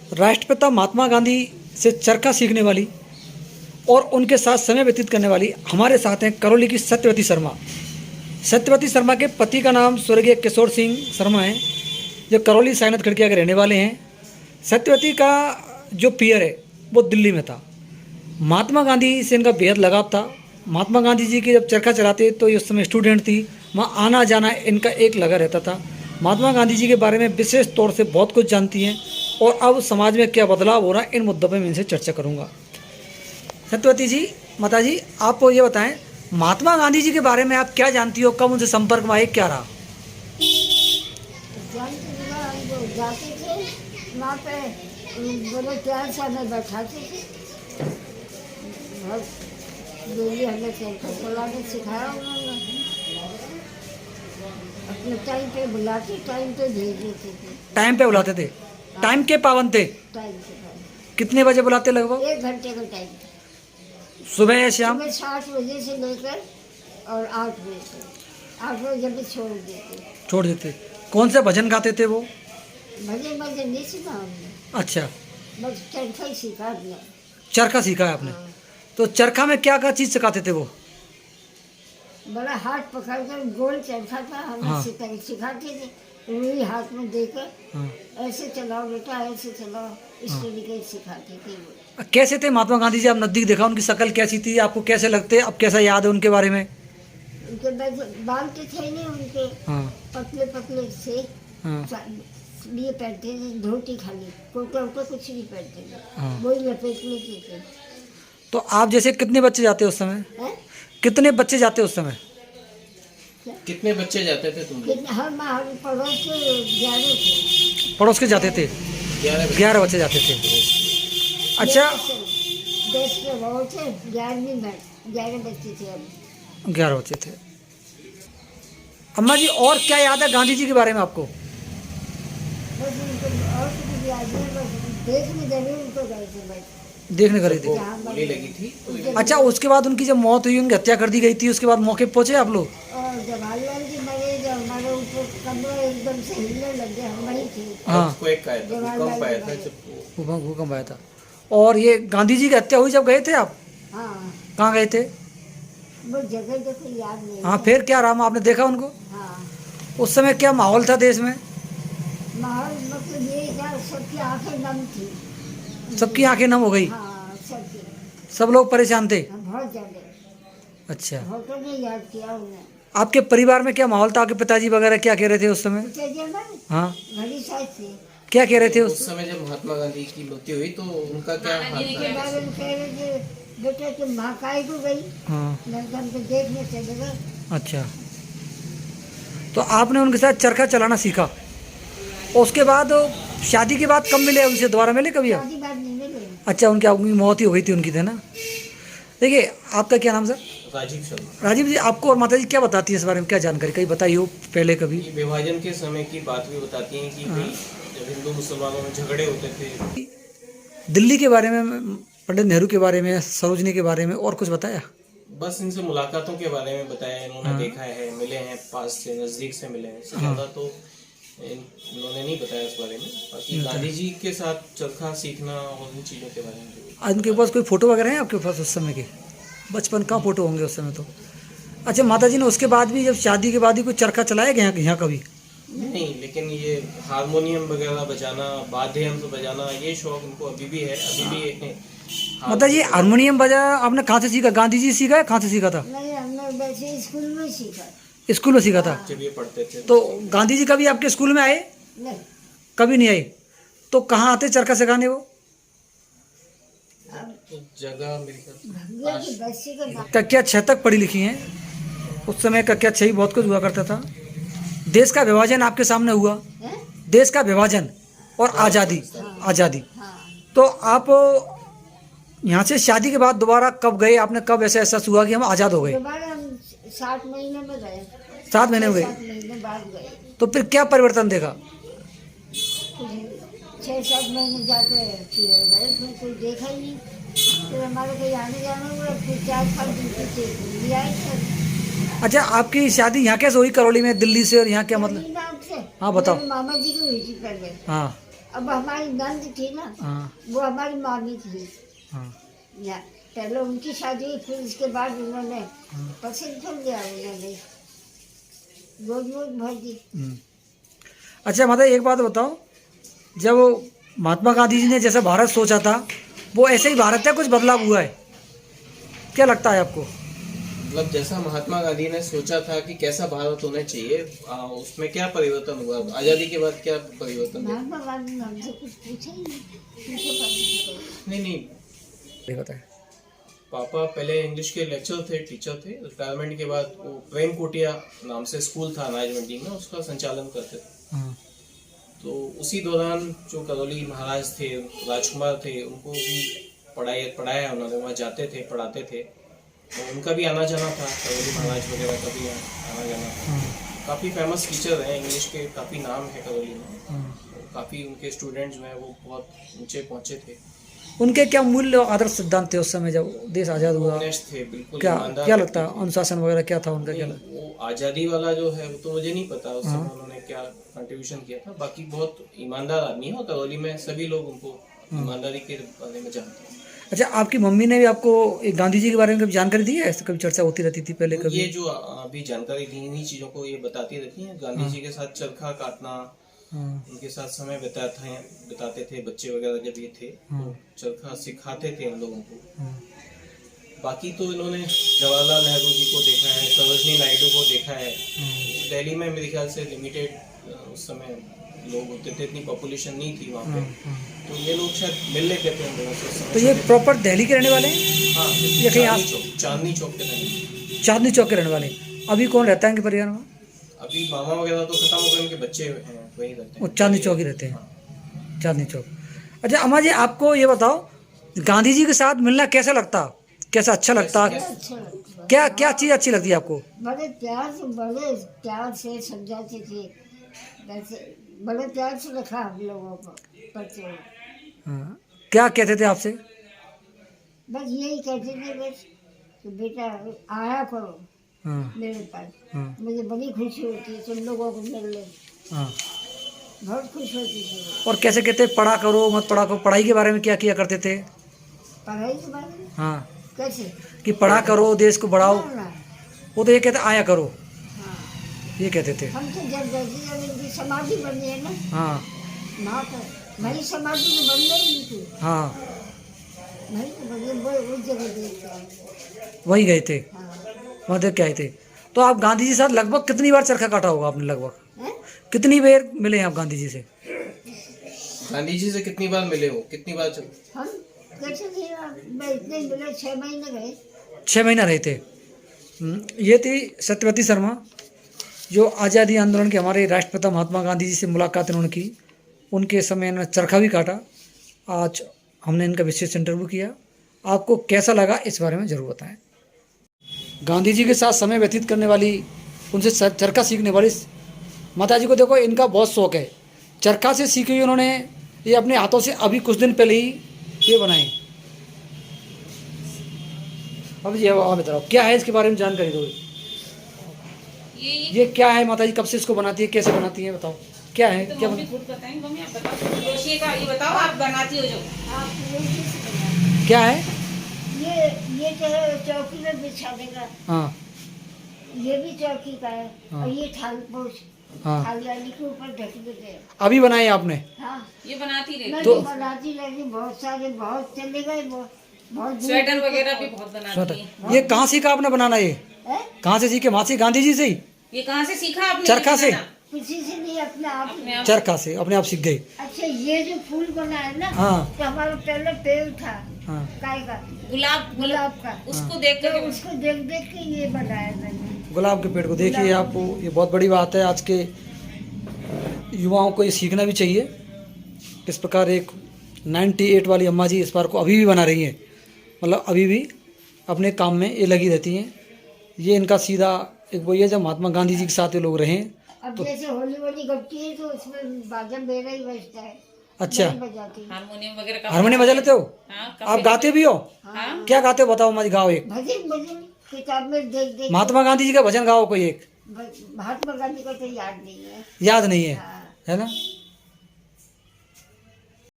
राष्ट्रपिता महात्मा गांधी से चरखा सीखने वाली और उनके साथ समय व्यतीत करने वाली हमारे साथ हैं करौली की सत्यवती शर्मा। सत्यवती शर्मा के पति का नाम स्वर्गीय किशोर सिंह शर्मा है, जो करौली साइनथ खड़किया के रहने वाले हैं। सत्यवती का जो पियर है वो दिल्ली में था। महात्मा गांधी से इनका बेहद लगाव था। महात्मा गांधी जी की जब चरखा चलाते तो ये उस समय स्टूडेंट थी, वहाँ आना जाना इनका एक लगा रहता था। महात्मा गांधी जी के बारे में विशेष तौर से बहुत कुछ जानती हैं और अब समाज में क्या बदलाव हो रहा है इन मुद्दों पर मैं इनसे चर्चा करूँगा। सत्यवती जी, माता जी, आप ये बताएं, महात्मा गांधी जी के बारे में आप क्या जानती हो, कब उनसे संपर्क में आए, क्या रहा? जाते थे वहाँ पे, बोले 4 साल में बैठाते थे, डेली हमें चलाने सिखाया उन्होंने। अपने टाइम पे बुलाते, टाइम पे भेज देते थे। टाइम पे बुलाते थे, टाइम के पाबंद थे। टाइम पे पाबंद। कितने बजे बुलाते लगभग? 1 घंटे का टाइम, सुबह या शाम? सुबह 7 बजे से लेकर और 8 बजे से, 8 बजे भी छोड़ देते। छोड़ देते। कौन से भजन गाते थे वो? भजन नहीं सीखा हमने, अच्छा, बस चरखा ही सीखा दिया। चरखा सीखा है आपने? हाँ। तो चरखा में क्या क्या चीज़ सिखाते थे वो? बड़ा हाथ पकड़कर गोल चरखा था, हमें हाँ। सिखाते थे, रुई हाथ में देकर हाँ। ऐसे चलाओ बेटा, ऐसे चलाओ, इस तरीके से सिखाते थे वो। कैसे थे महात्मा गांधी जी? आप नज़दीक देखा, उनकी शक्ल कैसी थी, आपको कैसे लगते, अब कैसा याद है उनके बारे में? उनके बाल तो थे नहीं उनके, हाँ पतले पतले से, हाँ ये पहनते थे धोती खाली, कोटा वोटा कुछ नहीं पहनते थे, हाँ। वही लपेट लेते थे। तो आप जैसे कितने बच्चे जाते उस समय? हैं? कितने बच्चे जाते उस समय? कितने बच्चे जाते थे तुम लोग? हम पड़ोस के 11 थे। पड़ोस के जाते थे? 11 बच्चे जाते थे। अच्छा, 10 के बहुत थे, 11 बच्चे थे अब। 11 बच्चे थे। अम्मा जी, और क्या याद है गांधी जी के बारे में आपको? बस उनको और कुछ याद नहीं, बस देखने जरूर उनको गए थे, बस देखने गए थे। गोली लगी थी तो अच्छा, उसके बाद उनकी जब मौत हुई, उनकी हत्या कर दी गई थी, उसके बाद मौके पे पहुंचे आप लोग? और जवाहरलाल जी मरे, जब हमारे ऊपर कमरा एकदम से हिलने लग गया, हम वहीं थे। हाँ, भूकंप आया था जब भूकंप आया था। और ये गांधी जी की हत्या हुई जब गए थे आप? हाँ, कहाँ गए थे? वो जगह देखो याद नहीं। हाँ, फिर क्या रहा, आपने देखा उनको? हाँ, उस समय क्या माहौल था देश में? माहौल मतलब ये था, सबकी आंखें नम थी। सबकी आंखें नम हो गई? हाँ, सबकी, सब लोग परेशान थे? बहुत ज्यादा। अच्छा, फोटो में याद किया उन्हें। आपके परिवार में क्या माहौल था? आपके पिताजी वगैरह क्या कह रहे थे उस समय? पिताजी हमारे हाँ, घड़ी साथ थे। क्या कह रहे थे उस समय जब महात्मा गांधी की मृत्यु हुई तो उनका क्या हाल उसके था? बारे में कह रहे थे, बेटा तुम महाकाई को गई, हाँ, लड़का हमको देखने चले गए। अच्छा। तो आपने उनके साथ चरखा चलाना सीखा, और उसके बाद शादी के बाद कब मिले उनसे? दोबारा मिले कभी आप? शादी बात नहीं मिले। अच्छा, उनकी मौत ही हो गई थी उनकी, थे ना? देखिए, आपका क्या नाम सर? राजीव शर्मा। राजीव जी, आपको और माता जी क्या बताती है इस बारे में, क्या जानकारी कहीं बताई हो पहले कभी? ये विभाजन के समय की बात भी बताती हैं कि भाई जब हिंदू मुसलमानों में झगड़े होते थे। दिल्ली के बारे में, पंडित नेहरू के बारे में, सरोजनी के बारे में, और कुछ बताया? बस इनसे मुलाकातों के बारे में बताया, इन्होंने देखा है, मिले हैं, पास से नजदीक से मिले हैं, इससे ज्यादा तो इन्होंने नहीं बताया इस बारे में। बाकी गांधी जी के साथ चरखा सीखना और उन चीजों के बारे में आज उनके पास कोई फोटो वगैरह है आपके पास उस समय के? बचपन का फोटो होंगे उस समय तो। अच्छा, माता जी ने उसके बाद भी, जब शादी के बाद ही कोई चरखा चलाया गया यहाँ कभी? नहीं, लेकिन ये हारमोनियम वगैरह बजाना, वाद्य यंत्र बजाना, ये शौक इनको अभी भी है, अभी भी है। माता जी, हारमोनियम बजा आपने कहाँ से सीखा? गांधी जी सीखा है? कहाँ से सीखा था? नहीं, हमने वैसे स्कूल में सीखा। स्कूल में सीखा था? जब ये पढ़ते थे तो गांधी जी कभी आपके स्कूल में आए? नहीं, कभी नहीं आए? तो कहाँ आते चरखा सिखाने वो? जगह मेरे ख्याल भैया की बस्ती के बाहर। कक्षा 6 तक पढ़ी लिखी हैं। उस समय कक्षा 6 ही बहुत कुछ हुआ करता था। देश का विभाजन आपके सामने हुआ, हैं? देश का विभाजन और आज़ादी। हाँ, तो आप यहाँ से शादी के बाद दोबारा कब गए आपने? कब ऐसा एहसास हुआ कि हम आज़ाद हो गए? दोबारा हम 7 महीने में गए। 7 महीने में 7 गए। महीने बाद गए। तो फिर क्या परिवर्तन देखा? 6-7 महीने जाके फिर गए, फिर कोई देखा ही नहीं। फिर हमारे कहीं आने जाना हुआ, फिर 4-5 दिन पीछे दिल्ली आए थे। अच्छा, आपकी शादी यहाँ कैसे हुई करौली में, दिल्ली से? और यहाँ क्या मतलब? नाम से हाँ, बताओ। मेरे मामा जी की हुई थी पहले। हाँ, अब हमारी नंद थी ना, हाँ वो हमारी मामी थी। हाँ या पहले उनकी शादी हुई, फिर उसके बाद उन्होंने हाँ। पसंद कर लिया, उन्होंने गोद भर दी। अच्छा माता एक बात बताओ, जब महात्मा गांधी जी ने जैसा भारत सोचा था वो ऐसे ही भारत है, कुछ बदलाव हुआ है? क्या लगता है आपको? मतलब जैसा महात्मा गांधी ने सोचा था कि कैसा भारत होना चाहिए, उसमें क्या परिवर्तन हुआ? आजादी के बाद क्या परिवर्तन हुआ? महात्मा गांधी ने हमसे कुछ पूछा ही नहीं, नहीं, ये बताएं। पापा पहले इंग्लिश के टीचर थे। रिटायरमेंट के बाद वो प्रेम कुटिया नाम से स्कूल था अनाज मंडी में, उसका संचालन करते थे। हाँ तो उसी दौरान जो करौली महाराज थे, राजकुमार थे, उनको भी पढ़ाया उन्होंने, वहाँ जाते थे, पढ़ाते थे। तो उनका भी आना जाना था, करौली महाराज वगैरह का भी आना जाना था। काफ़ी फेमस टीचर हैं, इंग्लिश के काफ़ी नाम है करौली में। काफ़ी उनके स्टूडेंट्स जो हैं वो बहुत ऊंचे पहुंचे थे। उनके क्या मूल्य और आदर्श सिद्धांत थे उस समय जब देश आज़ाद हुआ? ऑनेस्ट थे, बिल्कुल क्या ईमानदार क्या व्यक्ति लगता है, थे। अनुशासन वगैरह क्या था उनका? क्या नहीं, वो आज़ादी वाला जो है वो तो मुझे नहीं पता उस समय उन्होंने क्या कंट्रीब्यूशन किया था। बाकी बहुत ईमानदार आदमी है, और करौली में सभी लोग उनको ईमानदारी के बारे में जानते हैं। अच्छा, आपकी मम्मी ने भी आपको एक गांधी जी के बारे में कभी जानकारी दी है? कभी चर्चा होती रहती थी पहले कभी? ये जो अभी जानकारी दी, इन्हीं चीज़ों को ये बताती रहती हैं। गांधी जी के साथ चरखा काटना, उनके साथ समय बिताते थे बच्चे वगैरह जब ये थे, तो चरखा सिखाते थे इन लोगों को। बाकी तो इन्होंने जवाहरलाल नेहरू जी को देखा है, सरोजनी नायडू को देखा है। दिल्ली में मेरे ख्याल से लिमिटेड उस समय लोग होते थे, इतनी पॉपुलेशन नहीं थी वहाँ पे, तो ये लोग शायद मिल लेते थे उन लोगों से उस समय। तो ये प्रॉपर दिल्ली के रहने वाले हैं? हाँ, ये कहीं चांदनी चौक के रहने। चांदनी चौक के रहने वाले हैं। अभी कौन रहता है इनके परिवार में? अभी मामा वगैरह तो खत्म हो गए, उनके बच्चे हैं वहीं रहते वो हैं। चांदनी चौक ही रहते हैं, चांदनी चौक। अच्छा अम्मा जी, आपको ये बताओ, गांधी जी के साथ मिलना कैसा लगता, कैसा अच्छा लगता? अच्छा लगता। क्या क्या चीज़ अच्छी लगती है आपको? बड़े प्यार से समझाते थे, वैसे बड़े प्यार से रखा हम लोगों को, बच्चों को। हाँ, क्या कहते थे आपसे? बस यही कहते थे, बस कि बेटा आया करो हाँ मेरे पास, हाँ मुझे बड़ी खुशी होती है तुम लोगों को मिलने, हाँ। बहुत खुश होती थी। और कैसे कहते, पढ़ा करो मत पढ़ा करो, पढ़ाई के बारे में क्या किया करते थे? पढ़ाई के बारे में हाँ, कैसे? कि पढ़ा करो, देश को बढ़ाओ। ना, वो तो ये कहते आया करो, हाँ। ये कहते थे। हम तो जब इनकी समाधि बनी है ना, हाँ वहाँ पर वही समाधि में बन गई थी, हाँ, वही तो बनी, वो उस जगह देख के आए। वही गए थे, हाँ। वहाँ देख के आए थे। तो आप गांधी जी के साथ लगभग कितनी बार चरखा काटा होगा आपने? लगभग हैं? कितनी बार मिले हैं आप गांधी जी से? गांधी जी से कितनी बार मिले हो, कितनी बार हम कैसे थे, मैं इतने मिले, 6 महीने गए। 6 महीना रहे थे। ये थी सत्यवती शर्मा, जो आज़ादी आंदोलन के हमारे राष्ट्रपिता महात्मा गांधी जी से मुलाकात इन्होंने की। उनके समय में चरखा भी काटा। आज हमने इनका विशेष इंटरव्यू किया। आपको कैसा लगा इस बारे में ज़रूर बताएं। गांधी जी के साथ समय व्यतीत करने वाली, उनसे चरखा सीखने वाली माता जी को देखो, इनका बहुत शौक है। चरखा से सीखी हुई उन्होंने ये अपने हाथों से अभी कुछ दिन पहले ही ये बनाए। अब ये आप बताओ क्या है इसके बारे में जानकारी दो। ये क्या है माता जी, कब से इसको बनाती है, कैसे बनाती है, बताओ क्या है? क्या मम्मी खुद बताएंगे, मम्मी आप बताओ, क्रोशिया का ये बताओ, आप बनाती हो जो। आप लोग कैसे बनाए? क्या है? ये जो है चौकी में बिछाने का, हाँ ये भी चौकी का है। हाँ। और ये थाल पोछ, हाँ, थाली वाली के ऊपर ढक देते हैं। अभी बनाए आपने? हाँ, ये बनाती मैं रहती, तो- तो बनाती रहती, बहुत सारे, बहुत चले गए, बहुत दूर स्वेटर तक वगैरह भी गए। बहुत बनाती स्वेटर। है। ये कहाँ सीखा आपने बनाना? ये हैं? कहाँ से सीखे? मासी गांधी जी से ही? ये कहाँ से सीखा आपने? चरखा से? बनाना? किसी से नहीं, अपने आप ही। अपने आप। चरखा से अपने आप सीख गई? अच्छा, ये जो फूल बना है ना, हाँ तो हमारा पहले पेड़ था, हाँ। काय का, गुलाब गुलाब का। उसको देख तो कर उसको देख देख के ये बनाया मैंने। गुलाब के पेड़ को देखिए आप, ये बहुत बड़ी बात है। आज के युवाओं को ये सीखना भी चाहिए। इस प्रकार एक 98 वाली अम्मा जी इस बार को अभी भी बना रही हैं, मतलब अभी भी अपने काम में ये लगी रहती हैं। ये इनका सीधा एक वही है, जब महात्मा गांधी जी के साथ ये लोग रहे। अब जैसे होली वोली गपती है तो उसमें बाजा मेरा ही बजता है। अच्छा, मैं बजाती हूँ। हारमोनियम वगैरह का हारमोनियम बजा लेते हो? हाँ, आप गाते भी हो? हाँ। क्या गाते हो बताओ माजी, गाओ एक। भजन भजन किताब में देख देख महात्मा गांधी जी का भजन गाओ कोई एक। महात्मा गांधी का तो याद नहीं है। याद नहीं है, हाँ। है ना?